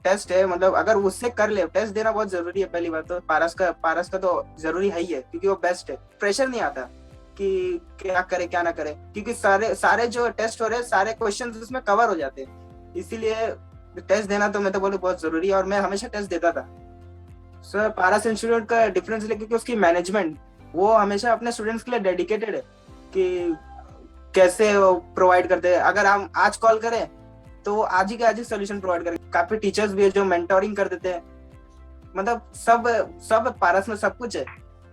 Test है, मतलब अगर उससे कर ले, टेस्ट देना बहुत जरूरी है। पहली बात तो पारस का तो जरूरी है ही है, क्योंकि वो बेस्ट है। प्रेशर नहीं आता कि क्या करे क्या ना करे, क्योंकि सारे सारे जो टेस्ट हो रहे हैं सारे क्वेश्चंस उसमें कवर हो जाते हैं। इसीलिए टेस्ट देना तो मैं तो बोलूँ बहुत जरूरी है, और मैं हमेशा टेस्ट देता था। सर पारस इंस्टीट्यूट का डिफरेंस है क्योंकि उसकी मैनेजमेंट, वो हमेशा अपने स्टूडेंट्स के लिए डेडिकेटेड है कि कैसे प्रोवाइड करते हैं। अगर हम आज कॉल करें तो वो आज ही के आज ही सोल्यूशन प्रोवाइड करेंगे। काफी टीचर्स भी है जो मेंटोरिंग कर देते हैं। मतलब सब सब पारस में सब कुछ है।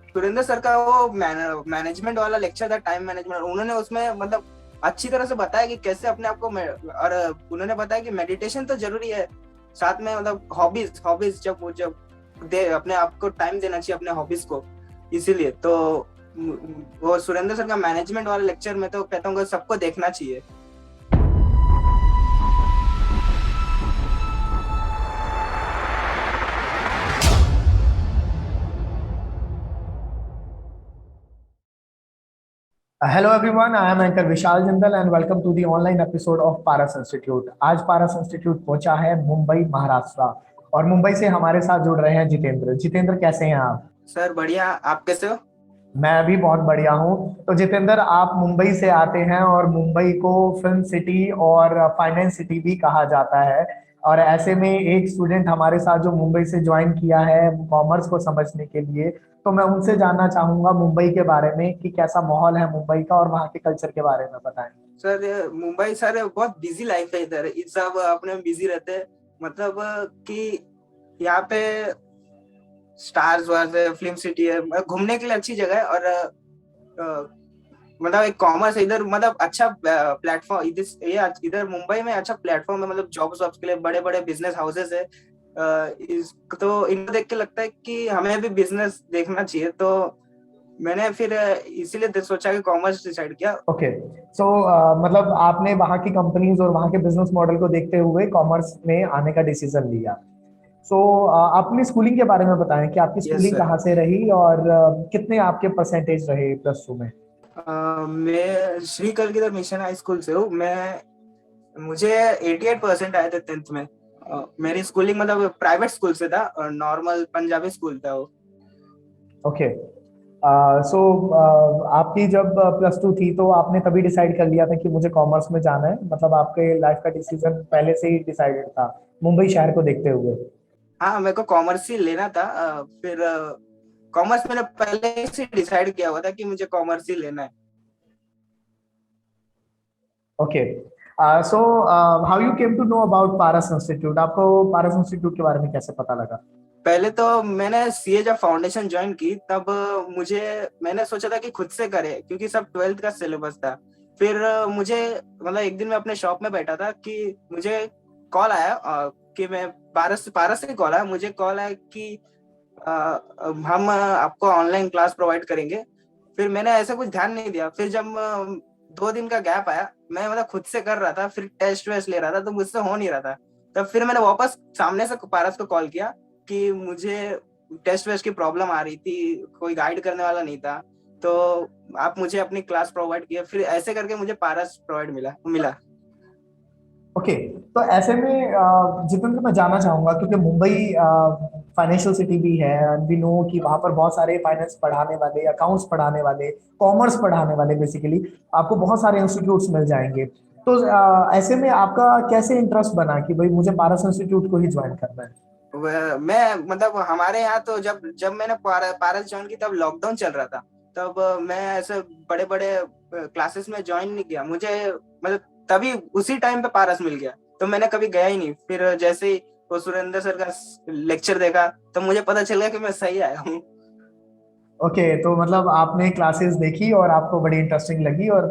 सुरेंद्र सर का वो मैनेजमेंट वाला लेक्चर था, टाइम मैनेजमेंट, उन्होंने उसमें मतलब अच्छी तरह से बताया कि कैसे अपने आप को और उन्होंने बताया कि मेडिटेशन तो जरूरी है, साथ में मतलब हॉबीज हॉबीज जब दे अपने आप को टाइम देना चाहिए अपने हॉबीज को। इसीलिए तो वो सुरेंद्र सर का मैनेजमेंट वाला लेक्चर में तो कहता हूँ सबको देखना चाहिए। Hello everyone, I am anchor Vishal Jindal and welcome to the online episode of Paras Institute. आज पारस इंस्टीट्यूट पहुंचा है मुंबई महाराष्ट्र और मुंबई से हमारे साथ जुड़ रहे हैं जितेंद्र। जितेंद्र कैसे हैं आप? सर बढ़िया, आप कैसे हो? मैं भी बहुत बढ़िया हूं। तो जितेंद्र, आप मुंबई से आते हैं और मुंबई को फिल्म सिटी और फाइनेंस सिटी भी कहा जाता है। और ऐसे में एक स्टूडेंट हमारे साथ जो मुंबई से ज्वाइन किया है कॉमर्स को समझने के लिए, तो मैं उनसे जानना चाहूंगा मुंबई के बारे में कि कैसा माहौल है मुंबई का और वहाँ के कल्चर के बारे में बताएं। सर मुंबई सर बहुत बिजी लाइफ है इधर, इस सब अपने में बिजी रहते हैं। मतलब कि यहाँ पे स्टार्स वार्स है, फिल्म सिटी है, घूमने के लिए अच्छी जगह है। और मतलब एक कॉमर्स इधर मतलब अच्छा प्लेटफॉर्म, इधर ये इधर मुंबई में अच्छा प्लेटफॉर्म है, मतलब जॉब्स वॉब्स के लिए बड़े बड़े बिजनेस हाउसेस है। इस तो इनको देख के लगता है कि हमें भी बिजनेस देखना चाहिए। तो मैंने फिर इसीलिए सोचा कि कॉमर्स डिसाइड किया। ओके। सो मतलब आपने वहाँ की कंपनीज और वहाँ के बिजनेस मॉडल को देखते हुए कॉमर्स में आने का डिसीजन लिया। सो अपनी स्कूलिंग के बारे में बताएं कि आपकी यस स्कूलिंग सर। कहाँ से रही और कितने आपके परसेंटेज रहे प्लस टू में? मैं Shri Kalgidhar mission high school से हूँ। मैं मुझे 88% आए थे 10th में। मेरी स्कूलिंग मतलब प्राइवेट स्कूल से था, और नॉर्मल पंजाबी स्कूल था वो। ओके। सो आपकी जब प्लस टू थी तो आपने तभी डिसाइड कर लिया था कि मुझे कॉमर्स में जाना है, मतलब आपके लाइफ का डिसीजन पहले से ही डिसाइडेड था मुंबई शहर को देखते हुए? हाँ, मेरे को कॉमर्स ही लेना था। फिर कॉमर्स मैंने पहले से डिसाइड किया हुआ था कि मुझे कॉमर्स ही लेना है। Okay. So how you came to know about Paras institute? आपको पारस इंस्टीट्यूट के बारे में कैसे पता लगा? पहले तो मैंने सीए जब फाउंडेशन ज्वाइन की तब मुझे मैंने सोचा था कि खुद से करे, क्योंकि सब 12th का सिलेबस था। फिर मुझे मतलब एक दिन मैं अपने शॉप में बैठा था कि मुझे कॉल आया कि मैं पारस पारस से कॉल आया, मुझे कॉल आया कि अ, हम आपको ऑनलाइन क्लास प्रोवाइड करेंगे। फिर मैंने ऐसा कुछ ध्यान नहीं दिया। फिर जब 2 दिन का गैप आया, मैं मतलब खुद से कर रहा था, फिर टेस्ट वेस्ट ले रहा था, तो मुझसे हो नहीं रहा था। तब फिर मैंने वापस सामने से पारस को कॉल किया कि मुझे टेस्ट वेस्ट की प्रॉब्लम आ रही थी, कोई गाइड करने वाला नहीं था, तो आप मुझे अपनी क्लास प्रोवाइड किया। फिर ऐसे करके मुझे पारस प्रोवाइड मिला मिला। ओके। तो ऐसे में जितेंद्र, मैं जानना चाहूंगा क्योंकि मुंबई फाइनेंशियल सिटी भी है एंड वी नो कि वहां पर बहुत सारे फाइनेंस पढ़ाने वाले, अकाउंट्स पढ़ाने वाले, कॉमर्स पढ़ाने वाले, बेसिकली आपको बहुत सारे इंस्टीट्यूट्स मिल जाएंगे। तो ऐसे में आपका कैसे इंटरेस्ट बना कि भाई मुझे पारस इंस्टीट्यूट को ही ज्वाइन करना है? मैं मतलब हमारे यहाँ तो जब जब मैंने पारस ज्वाइन की तब लॉकडाउन चल रहा था। तब मैं ऐसे बड़े बड़े क्लासेस में ज्वाइन नहीं किया। मुझे मतलब तभी उसी टाइम पे पारस मिल गया, तो मैंने कभी गया ही नहीं। फिर जैसे ही वो सुरेंद्र सर का लेक्चर देखा तो मुझे पता चल गया कि मैं सही आया हूँ। ओके। तो मतलब आपने क्लासेस देखी और आपको बड़ी इंटरेस्टिंग लगी और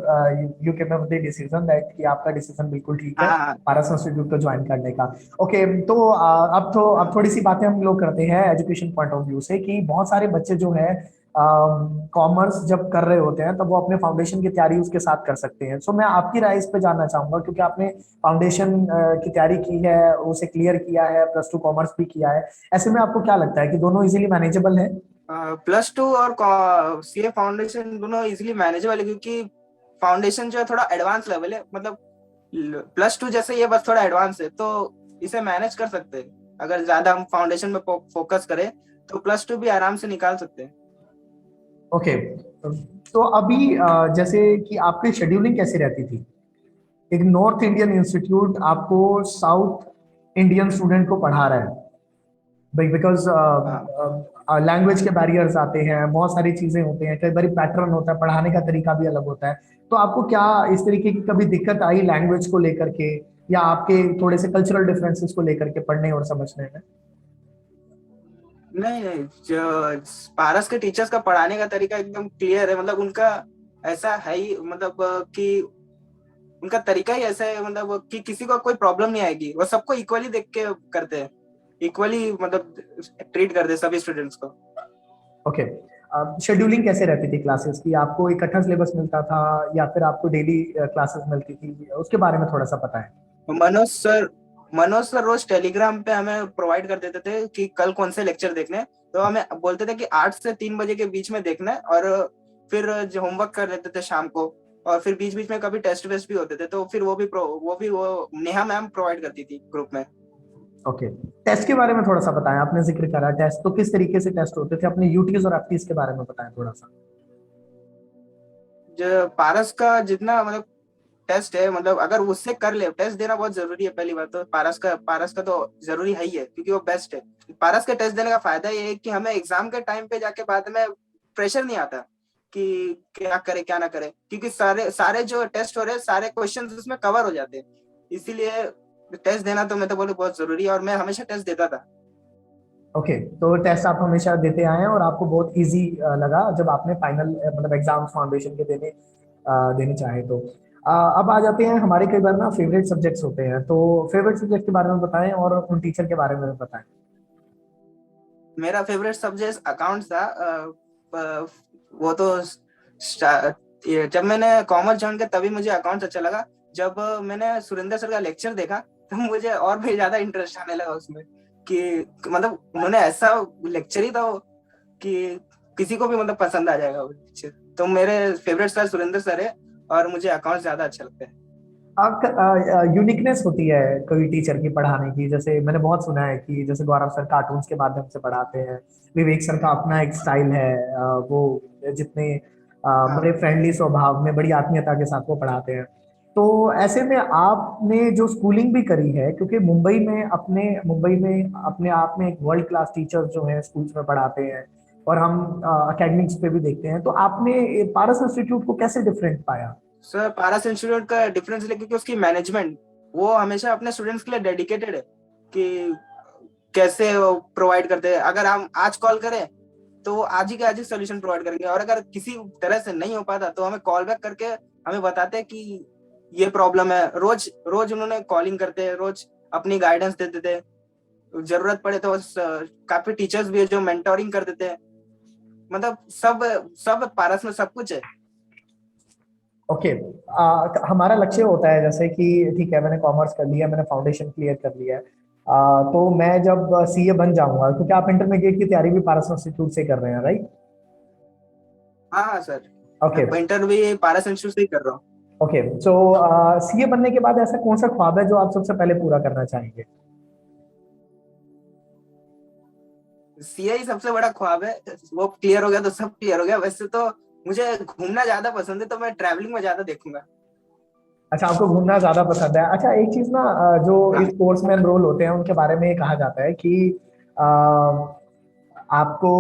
you came up with the decision that कि आपका डिसीजन बिल्कुल ठीक है हाँ। पारस इंस्टीट्यूट को ज्वाइन करने का। ओके। तो अब थोड़ी सी बातें हम लोग करते हैं एजुकेशन पॉइंट ऑफ व्यू से कि बहुत सारे बच्चे जो है कॉमर्स जब कर रहे होते हैं तब वो अपने फाउंडेशन की तैयारी उसके साथ कर सकते हैं। सो मैं आपकी राय इस पे जानना चाहूंगा क्योंकि आपने फाउंडेशन की तैयारी की है, उसे क्लियर किया है, प्लस टू कॉमर्स भी किया है। ऐसे में आपको क्या लगता है कि दोनों इजीली मैनेजेबल है? प्लस टू और सीए फाउंडेशन दोनों इजीली मैनेजेबल है, क्योंकि फाउंडेशन जो है थोड़ा एडवांस लेवल है। मतलब प्लस टू जैसे ये बस थोड़ा एडवांस है, तो इसे मैनेज कर सकते हैं। अगर ज्यादा हम फाउंडेशन में फोकस करें तो +2 भी आराम से निकाल सकते हैं। ओके, तो अभी जैसे कि आपकी शेड्यूलिंग कैसी रहती थी? एक नॉर्थ इंडियन इंस्टीट्यूट आपको साउथ इंडियन स्टूडेंट को पढ़ा रहा है भाई, बिकॉज हाँ। लैंग्वेज के बैरियर्स आते हैं, बहुत सारी चीजें होते हैं, कई बार पैटर्न होता है, पढ़ाने का तरीका भी अलग होता है। तो आपको क्या इस तरीके की कभी दिक्कत आई लैंग्वेज को लेकर के, या आपके थोड़े से कल्चरल डिफरेंसेस को लेकर के पढ़ने और समझने में? नहीं नहीं, जो पारस के टीचर्स का पढ़ाने का तरीका एकदम क्लियर है। मतलब उनका ऐसा है ही, मतलब कि उनका तरीका ही ऐसा है, मतलब कि किसी को कोई प्रॉब्लम नहीं आएगी। वो सबको इक्वली देख के करते हैं, इक्वली मतलब ट्रीट करते हैं सभी स्टूडेंट्स को। ओके, शेड्यूलिंग कैसे रहती थी क्लासेस की? आपको इकट्ठा सिलेबस मिलता था या फिर आपको डेली क्लासेस मिलती थी? उसके बारे में थोड़ा सा पता है। मनोज सर मनोज सर रोज टेलीग्राम पे हमें प्रोवाइड कर देते थे कि कल कौन से लेक्चर देखने हैं। तो हमें बोलते थे कि 8 से 3 बजे के बीच में देखना है, और फिर जो होमवर्क कर लेते थे शाम को। और फिर बीच बीच में कभी टेस्ट वेस्ट भी होते थे, तो फिर वो नेहा मैम प्रोवाइड करती थी ग्रुप में। ओके, टेस्ट के बारे में थोड़ा सा बताएं। आपने जिक्र करा टेस्ट, तो किस तरीके से टेस्ट होते थे? अपने यूटीज और एफटीज के बारे में बताएं थोड़ा सा। जो पारस का जितना मतलब टेस्ट है, मतलब अगर उससे कर ले, टेस्ट देना बहुत जरूरी है। पहली बात तो पारस का तो जरूरी है ही है, क्योंकि वो बेस्ट है। पारस के टेस्ट देने का फायदा ये है कि हमें एग्जाम के टाइम पे जाके बाद में प्रेशर नहीं आता कि क्या करे क्या ना करे, क्योंकि सारे सारे जो टेस्ट हो रहे हैं सारे क्वेश्चंस उसमें कवर हो जाते हैं। इसीलिए टेस्ट देना तो मैं तो बोलूँ बहुत जरूरी है, और मैं हमेशा टेस्ट देता था। ओके, तो टेस्ट आप हमेशा देते आए हैं और आपको बहुत इजी लगा जब आपने फाइनल मतलब एग्जाम्स फाउंडेशन के देने चाहे तो। अब आ जाते हैं हमारे कई बार ना फेवरेट सब्जेक्ट्स होते हैं, तो फेवरेट सब्जेक्ट के बारे में बताएं और उन टीचर के बारे में बताएं। मेरा फेवरेट सब्जेक्ट अकाउंट्स था। वो तो जब मैंने कॉमर्स ज्वाइन किया तभी मुझे अकाउंट्स अच्छा लगा। जब मैंने सुरेंद्र सर का लेक्चर देखा तो मुझे और भी ज्यादा इंटरेस्ट आने लगा उसमें, कि मतलब उन्होंने ऐसा लेक्चर ही था वो, कि किसी को भी मतलब पसंद आ जाएगा वो लेक्चर। तो मेरे फेवरेट सर सुरेंद्र सर है, और मुझे अकाउंट्स ज्यादा अच्छा लगता है। यूनिकनेस होती है कोई टीचर की पढ़ाने की। जैसे मैंने बहुत सुना है कि जैसे गौरव सर कार्टून्स के माध्यम से पढ़ाते हैं, विवेक सर का अपना एक स्टाइल है, वो जितने बड़े हाँ फ्रेंडली स्वभाव में, बड़ी आत्मीयता के साथ वो पढ़ाते हैं। तो ऐसे में आपने जो स्कूलिंग भी करी है, क्योंकि मुंबई में अपने आप में एक वर्ल्ड क्लास टीचर जो है स्कूल्स में पढ़ाते हैं, और हम अकेडमिक्स पे भी देखते हैं, तो आपने पारस इंस्टीट्यूट को कैसे डिफरेंट पाया? सर, पारस इंस्टीट्यूट का डिफरेंस है क्योंकि उसकी मैनेजमेंट, वो हमेशा अपने स्टूडेंट्स के लिए डेडिकेटेड है, कि कैसे वो प्रोवाइड करते हैं। अगर हम आज कॉल करें तो वो आज ही के आज ही सोल्यूशन प्रोवाइड करेंगे, और अगर किसी तरह से नहीं हो पाता तो हमें कॉल बैक करके हमें बताते हैं कि ये प्रॉब्लम है। रोज रोज उन्होंने कॉलिंग करते हैं, रोज अपनी गाइडेंस देते थे। जरूरत पड़े तो काफी टीचर्स भी है जो मेंटोरिंग कर देते हैं। मतलब सब सब पारस में सब कुछ है। ओके, हमारा लक्ष्य होता है जैसे कि ठीक है, मैंने कॉमर्स कर लिया, मैंने फाउंडेशन क्लियर कर लिया है, तो मैं जब सीए बन जाऊंगा, क्योंकि आप इंटरमीडिएट की तैयारी भी पारस इंस्टीट्यूट से कर रहे हैं, राइट? हाँ हाँ सर, ओके। मैं इंटर भी पारस इंस्टीट्यूट से ही कर रहा हूँ। ओके, तो सीए बनने के बाद ऐसा कौन सा ख्वाब है जो आप सबसे पहले पूरा करना चाहेंगे? सीए ही सबसे बड़ा ख्वाब है। वो क्लियर हो गया तो सब क्लियर हो गया। वैसे तो मुझे घूमना ज्यादा पसंद है, तो मैं ट्रैवलिंग में ज्यादा देखूंगा। अच्छा, आपको घूमना ज्यादा पसंद है। अच्छा, एक चीज ना, जो इस हाँ कोर्स में एनरोल होते हैं उनके बारे में ये कहा जाता है कि अ, आपको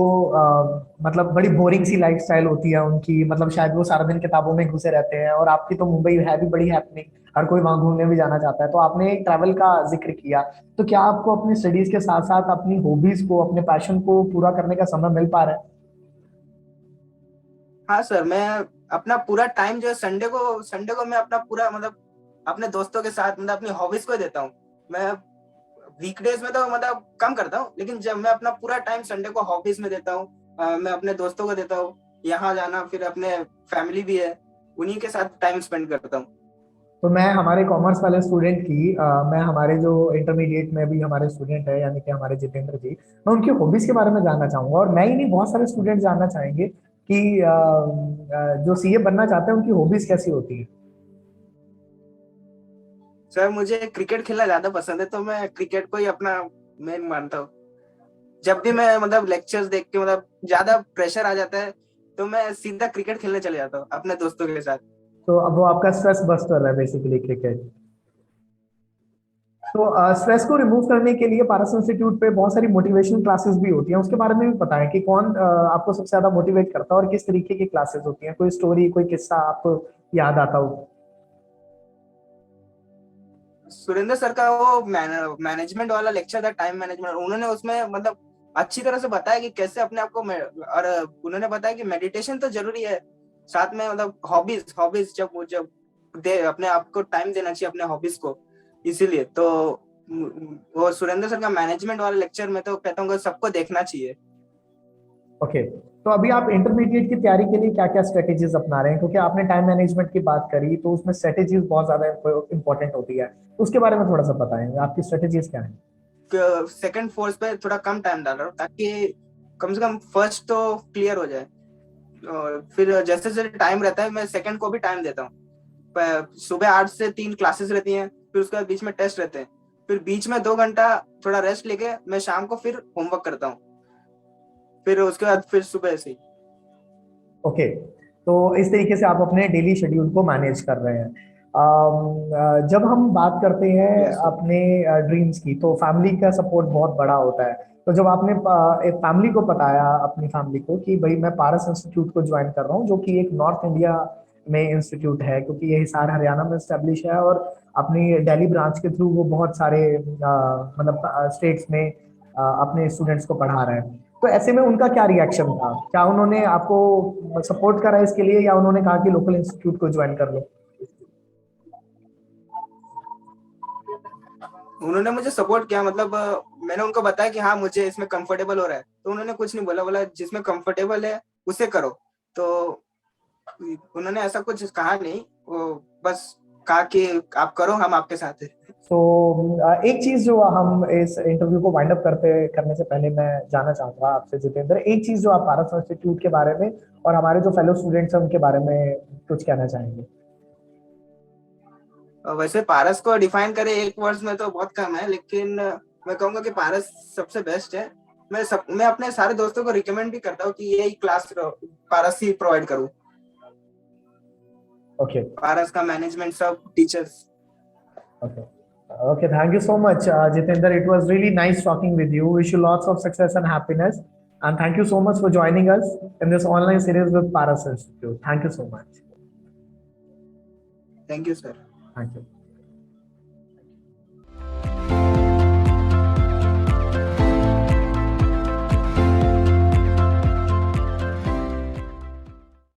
मतलब बड़ी बोरिंग सी लाइफस्टाइल होती है उनकी, मतलब शायद वो सारा दिन किताबों में घुसे रहते हैं, और आपकी तो मुंबई है भी बड़ी हैपनिंग, हर कोई वहां घूमने भी जाना चाहता है। तो आपने ट्रैवल का जिक्र किया, तो क्या आपको अपनी स्टडीज के साथ साथ अपनी हॉबीज को, अपने पैशन को पूरा करने का समय मिल पा रहा है? हाँ सर, मैं अपना पूरा टाइम जो है संडे को मैं अपना पूरा मतलब अपने दोस्तों के साथ मतलब अपनी हॉबीज को देता हूँ। मैं वीकडेज में तो मतलब कम करता हूँ, लेकिन जब मैं अपना पूरा टाइम संडे को हॉबीज में देता हूँ, मैं अपने दोस्तों को देता हूँ। यहाँ जाना, फिर अपने फैमिली भी है, उन्हीं के साथ टाइम स्पेंड करता हूँ। तो मैं हमारे कॉमर्स वाले स्टूडेंट की मैं हमारे जो इंटरमीडिएट में भी हमारे स्टूडेंट है, यानी कि हमारे जितेंद्र जी, मैं उनकी हॉबीज के बारे में जानना चाहूंगा, और मैं ही नहीं, बहुत सारे स्टूडेंट जानना चाहेंगे कि जो सीए बनना चाहते हैं उनकी हॉबीज कैसी होती है। सर, मुझे क्रिकेट खेलना ज्यादा पसंद है, तो मैं क्रिकेट को ही अपना मैं मानता हूँ। जब भी मैं मतलब लेक्चर्स देख के मतलब ज्यादा प्रेशर आ जाता है तो मैं सीधा क्रिकेट खेलने चले जाता हूँ अपने दोस्तों के साथ। तो अब वो आपका स्ट्रेस बस्टर है बेसिकली क्रिकेट। तो स्ट्रेस को रिमूव करने के लिए पारस इंस्टीट्यूट पे बहुत सारी मोटिवेशन क्लासेस भी होती हैं, उसके बारे में भी पता है कि कौन आपको सबसे ज्यादा मोटिवेट करता है और किस तरीके की क्लासेस होती हैं? कोई स्टोरी, कोई किस्सा आपको याद आता हो? सुरेंद्र सर का वो मैनेजमेंट वाला लेक्चर था, टाइम मैनेजमेंट। उन्होंने उसमें मतलब अच्छी तरह से बताया कि कैसे अपने आप को और उन्होंने बताया कि मेडिटेशन तो जरूरी है, साथ में मतलब हॉबीज हॉबीज जब दे अपने आप को टाइम देना चाहिए अपने हॉबीज को। इसीलिए तो वो सुरेंद्र सर का मैनेजमेंट वाला लेक्चर में तो कहता हूँ सबको देखना चाहिए। ओके, तो अभी आप इंटरमीडिएट की तैयारी के लिए क्या क्या स्ट्रेटेजीज अपना रहे हैं? क्योंकि आपने टाइम मैनेजमेंट की बात करी तो उसमें स्ट्रेटेजीज बहुत ज्यादा इंपॉर्टेंट होती है, तो उसके बारे में थोड़ा सा बताएं, आपकी स्ट्रेटेजीज क्या है? सेकंड फोर्स पे थोड़ा कम टाइम डाल रहा हूँ ताकि कम से कम फर्स्ट तो क्लियर हो जाए। और फिर जैसे जैसे टाइम रहता है मैं सेकंड को भी टाइम देता हूँ। सुबह 8 से 3 क्लासेस रहती हैं, फिर उसके बाद बीच में टेस्ट रहते हैं, फिर बीच में 2 घंटा थोड़ा रेस्ट लेके मैं शाम को फिर होमवर्क करता हूँ, फिर उसके बाद फिर सुबह से। ओके, तो इस तरीके से आप अपने डेली शेड्यूल को मैनेज कर रहे हैं। जब हम बात करते हैं यस सर। अपने ड्रीम्स की, तो फैमिली का सपोर्ट बहुत बड़ा होता है। तो जब आपने एक फैमिली को बताया, अपनी फैमिली को, कि भाई मैं पारस इंस्टीट्यूट को ज्वाइन कर रहा हूँ, जो कि एक नॉर्थ इंडिया में इंस्टीट्यूट है, क्योंकि ये हिसार हरियाणा में स्टैब्लिश है और अपनी दिल्ली ब्रांच के थ्रू वो बहुत सारे मतलब स्टेट्स में अपने स्टूडेंट्स को पढ़ा रहे हैं, तो ऐसे में उनका क्या रिएक्शन था? क्या उन्होंने आपको सपोर्ट करा इसके लिए, या उन्होंने कहा कि लोकल इंस्टीट्यूट को ज्वाइन कर लो? उन्होंने मुझे सपोर्ट किया, मतलब मैंने उनको बताया कि हाँ मुझे इसमें कंफर्टेबल हो रहा है, तो उन्होंने कुछ नहीं बोला, बोला जिसमें कंफर्टेबल है उसे करो। तो उन्होंने ऐसा कुछ कहा नहीं, वो बस कहा कि आप करो, हम आपके साथ हैं। तो एक चीज जो हम इस इंटरव्यू को वाइंड अप करने से पहले मैं जानना चाहूंगा आपसे जितेंद्र, एक चीज जो आप पारस इंस्टीट्यूट के बारे में और हमारे जो फेलो स्टूडेंट्स हैं उनके बारे में कुछ कहना चाहेंगे? वैसे पारस को डिफाइन करे एक वर्ड में तो बहुत कम है, लेकिन मैं कहूंगा कि पारस सबसे बेस्ट है। मैं अपने सारे दोस्तों को रिकमेंड भी करता हूँ कि यही क्लास पारस ही प्रोवाइड करूँ। ओके। पारस का मैनेजमेंट सब teachers. Okay. Okay, thank you so much, Jitendra. It was really nice talking with you. Wish you lots of success and happiness. And thank you so much for joining us in this online series with Paras Institute. Thank you so much. Thank you sir. Thank you.